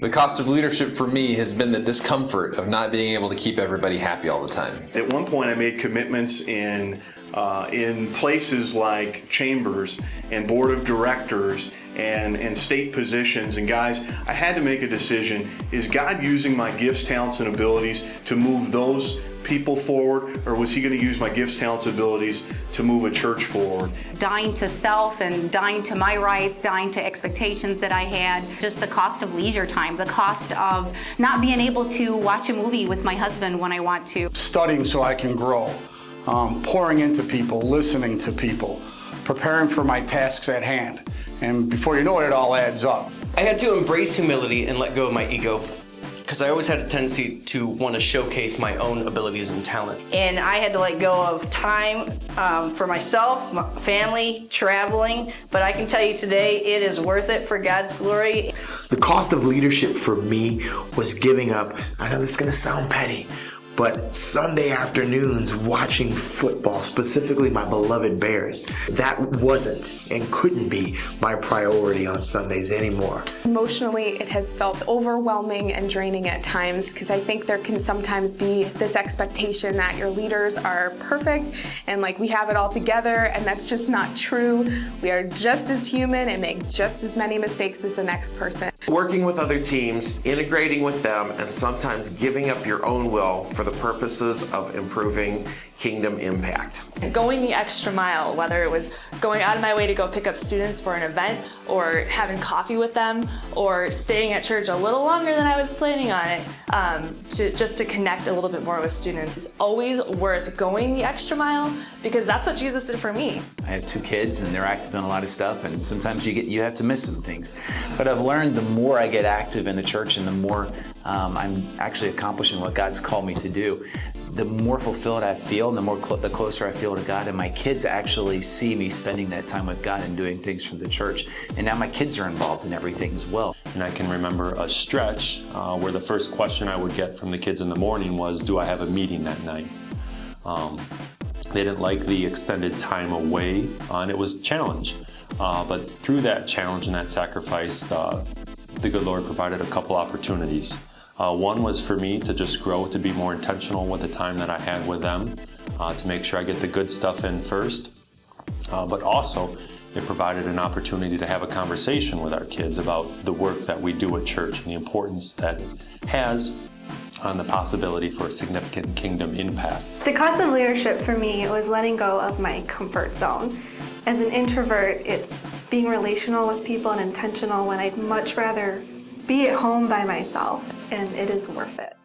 The cost of leadership for me has been the discomfort of not being able to keep everybody happy all the time. At one point I made commitments in places like chambers and board of directors and state positions. And guys, I had to make a decision. Is God using my gifts, talents, and abilities to move those people forward, or was he going to use my gifts, talents, abilities to move a church forward? Dying to self and dying to my rights, dying to expectations that I had, just the cost of leisure time, the cost of not being able to watch a movie with my husband when I want to. Studying so I can grow, pouring into people, listening to people, preparing for my tasks at hand. And before you know it, it all adds up. I had to embrace humility and let go of my ego, because I always had a tendency to want to showcase my own abilities and talent. And I had to let go of time for myself, my family, traveling. But I can tell you today, it is worth it for God's glory. The cost of leadership for me was giving up, I know this is going to sound petty, but Sunday afternoons watching football, specifically my beloved Bears, that wasn't and couldn't be my priority on Sundays anymore. Emotionally, it has felt overwhelming and draining at times, because I think there can sometimes be this expectation that your leaders are perfect and like we have it all together, and that's just not true. We are just as human and make just as many mistakes as the next person. Working with other teams, integrating with them, and sometimes giving up your own will for the purposes of improving kingdom impact. Going the extra mile, whether it was going out of my way to go pick up students for an event, or having coffee with them, or staying at church a little longer than I was planning on it, just to connect a little bit more with students. It's always worth going the extra mile, because that's what Jesus did for me. I have 2 kids and they're active in a lot of stuff, and sometimes you have to miss some things. But I've learned the more I get active in the church and the more I'm actually accomplishing what God's called me to do, the more fulfilled I feel and the closer I feel to God. And my kids actually see me spending that time with God and doing things from the church. And now my kids are involved in everything as well. And I can remember a stretch where the first question I would get from the kids in the morning was, do I have a meeting that night? They didn't like the extended time away, and it was a challenge. But through that challenge and that sacrifice, the good Lord provided a couple opportunities. One was for me to just grow, to be more intentional with the time that I had with them, to make sure I get the good stuff in first. But also, it provided an opportunity to have a conversation with our kids about the work that we do at church and the importance that it has on the possibility for a significant kingdom impact. The cost of leadership for me was letting go of my comfort zone. As an introvert, it's being relational with people and intentional when I'd much rather be at home by myself, and it is worth it.